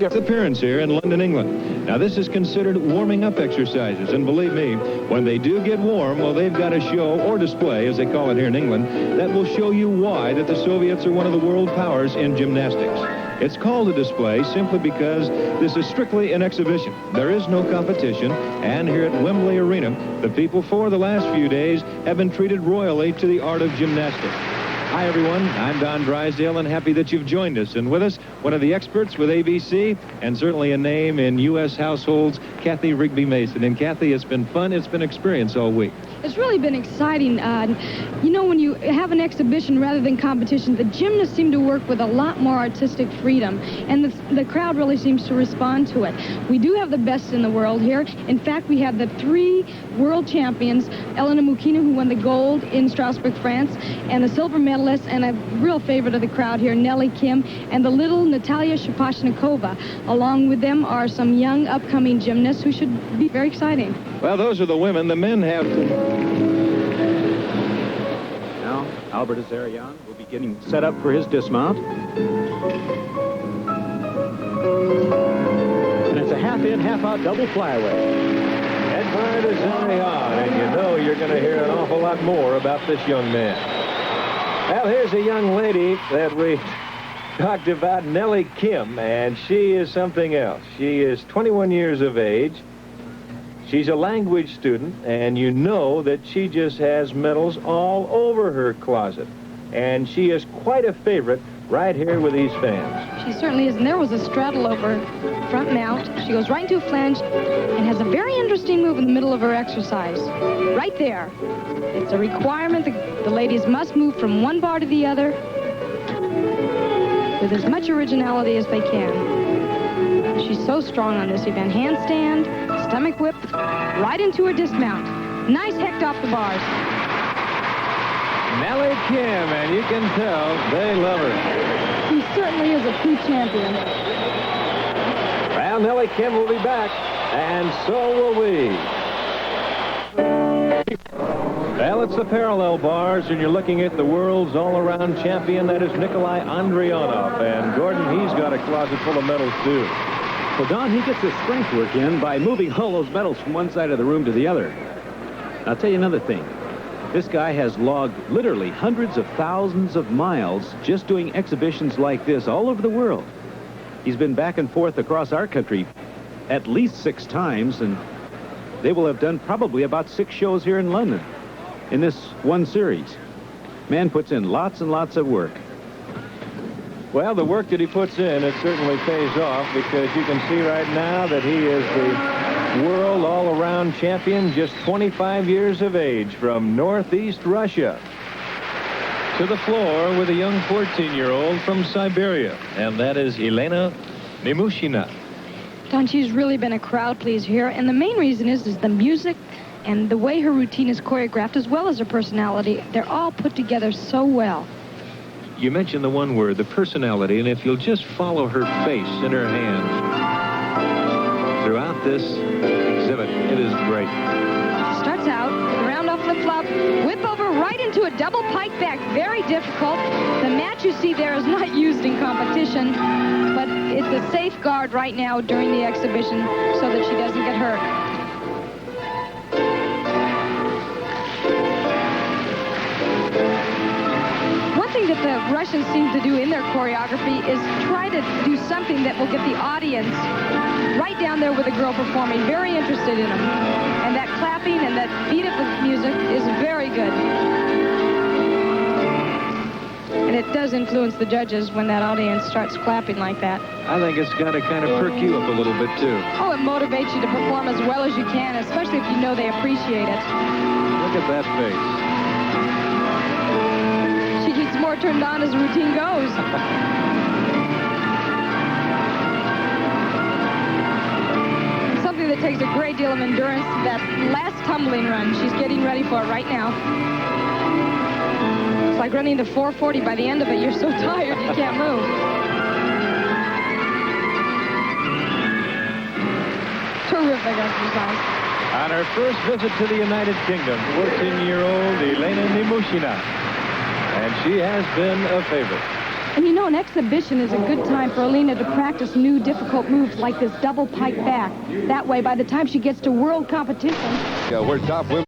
Appearance here in London, England. Now, this is considered warming up exercises, and believe me, when they do get warm, well, they've got a show or display, as they call it here in England, that will show you why that the Soviets are one of the world powers in gymnastics. It's called a display simply because this is strictly an exhibition. There is no competition, and here at Wembley Arena, the people for the last few days have been treated royally to the art of gymnastics. Hi, everyone. I'm Don Drysdale, and happy that you've joined us. And with us, one of the experts with ABC, and certainly a name in U.S. households, Kathy Rigby Mason. And Kathy, it's been fun. It's been experience all week. It's really been exciting. You know, when you have an exhibition rather than competition, the gymnasts seem to work with a lot more artistic freedom, and the crowd really seems to respond to it. We do have the best in the world here. In fact, we have the 3 world champions, Elena Mukina, who won the gold in Strasbourg, France, and the silver medalist, and a real favorite of the crowd here, Nellie Kim, and the little Natalia Shaposhnikova. Along with them are some young upcoming gymnasts who should be very exciting. Well, those are the women. The men have... Now, Albert Azarian will be getting set up for his dismount. And it's a half-in, half-out double flyaway. Albert Azarian, and you know you're going to hear an awful lot more about this young man. Well, here's a young lady that we talked about, Nellie Kim, and she is something else. She is 21 years of age. She's a language student, and you know that she just has medals all over her closet. And she is quite a favorite right here with these fans. She certainly is, and there was a straddle over front mount. She goes right into a flange and has a very interesting move in the middle of her exercise. Right there. It's a requirement that the ladies must move from one bar to the other with as much originality as they can. She's so strong on this event. Handstand, stomach whip, right into her dismount. Nice hecht off the bars. Nellie Kim, and you can tell they love her. She certainly is a true champion. Well, Nellie Kim will be back, and so will we. Well, it's the parallel bars, and you're looking at the world's all-around champion. That is Nikolai Andrianov. And Gordon, he's got a closet full of medals, too. Well, Don, he gets his strength work in by moving all those medals from one side of the room to the other. I'll tell you another thing. This guy has logged literally hundreds of thousands of miles just doing exhibitions like this all over the world. He's been back and forth across our country at least 6 times, and they will have done probably about 6 shows here in London in this one series. Man puts in lots and lots of work. Well, the work that he puts in, it certainly pays off, because you can see right now that he is the world all-around champion, just 25 years of age, from Northeast Russia. To the floor with a young 14-year-old from Siberia, and that is Elena Nemushina. Don, she's really been a crowd pleaser here, and the main reason is the music and the way her routine is choreographed, as well as her personality. They're all put together so well. You mentioned the one word, the personality, and if you'll just follow her face and her hands throughout this exhibit, it is great. Starts out with a round off flip-flop, whip over right into a double pike back. Very difficult. The mat you see there is not used in competition, but it's a safeguard right now during the exhibition so that she doesn't get hurt. That the Russians seem to do in their choreography is try to do something that will get the audience right down there with the girl performing, very interested in them. And that clapping and that beat of the music is very good. And it does influence the judges when that audience starts clapping like that. I think it's got to kind of perk you up a little bit, too. Oh, it motivates you to perform as well as you can, especially if you know they appreciate it. Look at that face. He's more turned on as the routine goes. Something that takes a great deal of endurance, that last tumbling run. She's getting ready for it right now. It's like running the 440. By the end of it, you're so tired you can't move. Terrific exercise. On her first visit to the United Kingdom, 14-year-old Elena Nemushina. And she has been a favorite. And you know, an exhibition is a good time for Alina to practice new difficult moves like this double pike back. That way, by the time she gets to world competition... We're top women.